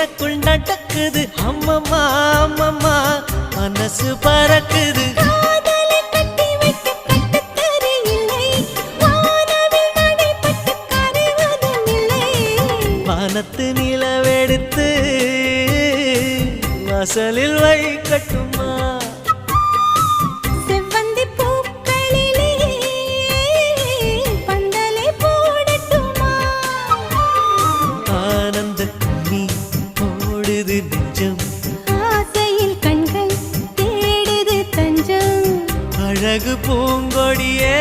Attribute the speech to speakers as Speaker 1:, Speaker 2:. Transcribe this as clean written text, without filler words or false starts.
Speaker 1: எனக்குள் நடக்குது அம்மம்மா அம்மம்மா மனசு பறக்குது வானத்து நிலவெடுத்து வாசலில் வைக்கட்டுமா அழகு பூங்கொடியே